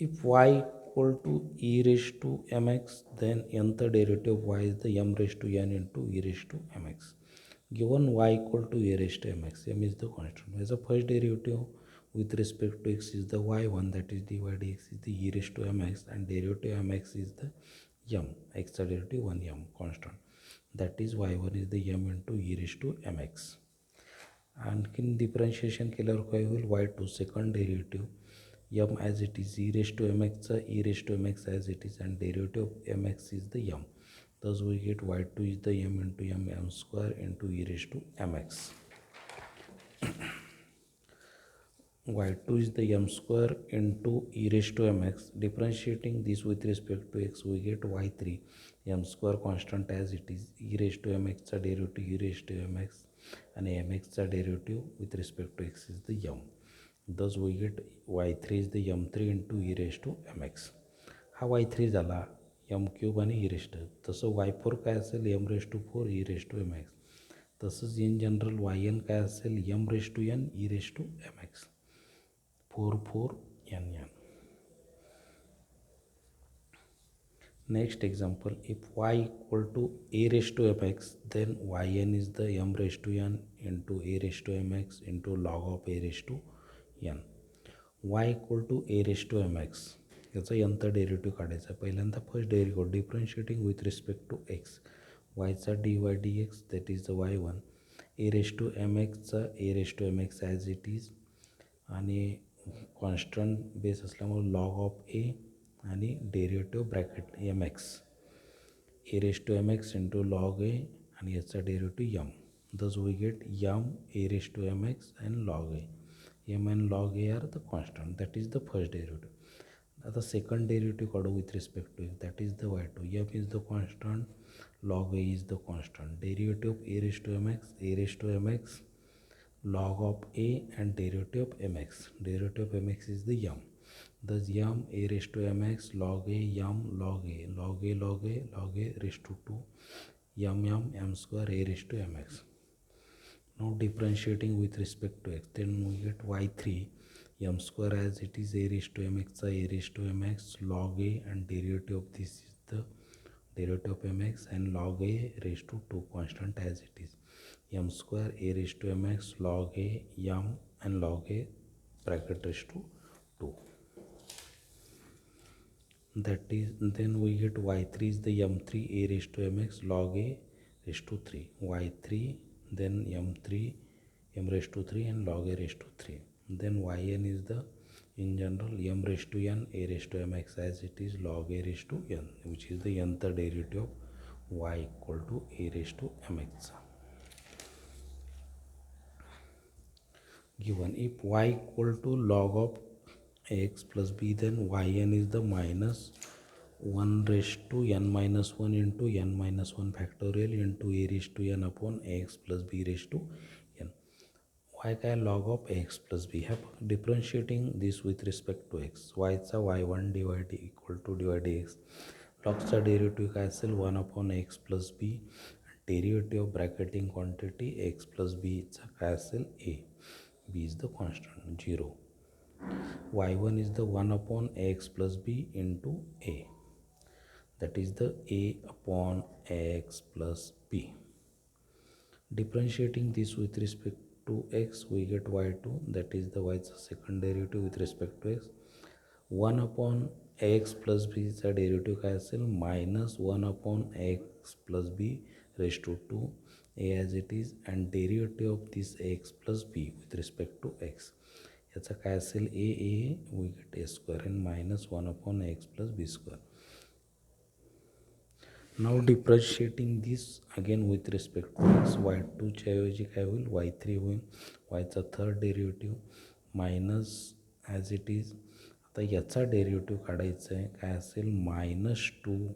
If y equal to e raised to mx, then nth derivative of y is the m raised to n into e raised to mx. Given y equal to a raised to mx, m is the constant. As the first derivative with respect to x is the y1, that is dy dx is the e raised to mx, and derivative mx is the m, x derivative 1 m constant. That is y1 is the m into e raised to mx. आणखीन differentiation केल्यावर काय होईल Y two second derivative यम as it is E raise to M एक्सचा E raise to M X as it is and derivative of M X is the यम. Thus we get y2 is the m into m square into e raised to mx. y2 is the m square into e raised to mx. Differentiating this with respect to x, we get y3 m square constant as it is. E raised to mx चा derivative e raised to mx and mx चा derivative with respect to x is the m. Thus we get y3 is the m3 into e raised to mx. हा y3 झाला M cube आणि ई rest. तसं वाय four काय असेल M raise to four E raise to M X. तसंच in general Y N काय असेल M raise to N E raise to M X. 4 4 n n. Next example, if y equal to a raised to mx, then yn is the m raised to n into a raised to mx into log of a raised to n. y equal to a raised to mx, याचा nth derivative काढायचा. पहिल्यांदा first derivative differentiating with respect to X. वायचा D Y D X that is the y1. A raise to M एक्सचा A raise to M X as it is आणि constant base असल्यामुळे log of A आणि derivative bracket M X A raise to M X into log A आणि याचा derivative यम. Thus we get यम A raise to M X and log A. M and log A are the constant. That is the first derivative. आता second derivative काढू with respect to X. That is the y2. M is the constant, log a is the constant. Derivative of a raised to mx, a raised to mx, log of a and derivative of mx. Derivative of mx is the m. Thus m a raised to mx log a m log a log a log a log a raised to 2 m square a raised to mx. Now differentiating with respect to x, then we get y3 m square as it is a raised to mx a raised to mx log a and derivative of this is the derivative of mx and log a raised to 2 constant as it is. M square a raised to mx log a m and log a bracket raised to 2. That is, then we get y3 is the m3 a raised to mx log a raised to 3. y3 then m3 m raised to 3 and log a raised to 3. Then yn is the in general m raised to n a raised to mx as it is log a raised to n, which is the nth derivative of y equal to a raised to mx. Given if y equal to log of x plus b, then yn is the minus 1 raised to n minus 1 into n minus 1 factorial into a raised to n upon x plus b raised to n. y काय log of x plus b. have differentiating this with respect to x. y चा y1 divided equal to divided x. log चा derivative काय असेल 1 upon x plus b. Derivative of bracketing quantity x plus b चा काय असेल a. b is the constant 0. y1 is the 1 upon x plus b into a. That is the a upon x plus b. Differentiating this with respect to x, we get y2, that is the y's second derivative with respect to x. 1 upon x plus b चा derivative काय असेल minus 1 upon x plus b raised to 2 a as it is and derivative of this x plus b with respect to x. याचा काय असेल a we get a square and minus 1 upon x plus b square. Now differentiating this again with respect to x, y2 च्या ऐवजी काय होईल y3 होईल. yचा third derivative minus as it is. आता याचा डेरिव्हेटिव्ह काढायचा आहे काय असेल -2.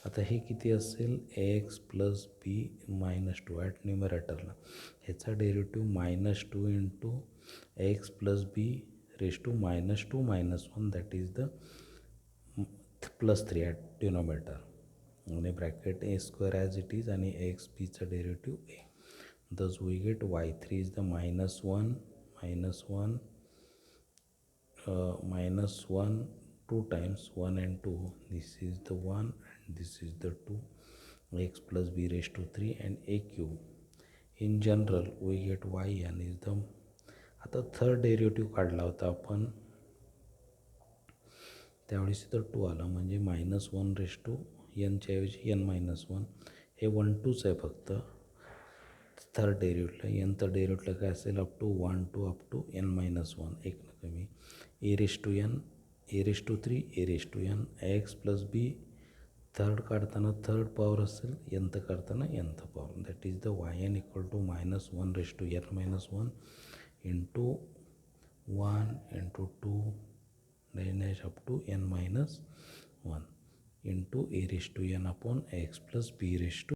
आता हे किती असेल एक्स प्लस बी -2 ॲट न्युमरेटरला. ह्याचा derivative -2 into X plus B raise to -2 -1 that is the +3 at denominator आणि bracket A square as it is आणि एक्स बीचा derivative A. Thus we get y3 is the -1 -1 2 times 1 and 2, this is the 1 and this is the 2, x plus b raised to 3 and a cube. In general we get yn is the, आता third derivative काढला होता आपण त्यावेळेस इथं 2 आला म्हणजे -1 ऐवजी n-1. हे 1 2च आहे फक्त थर्ड डेरिव्हेटिव्हला. nथं डेरिव्हेटिव्हला काय असेल up to 1 to up to n-1 एक न कमी a⁻n a⁻3 a⁻n x plus b third काढताना थर्ड पॉवर असेल nth काढताना nth power. That is the yn equal to -1 into 1 into 2 dash up to n-1 into a⁻n upon x plus b raised to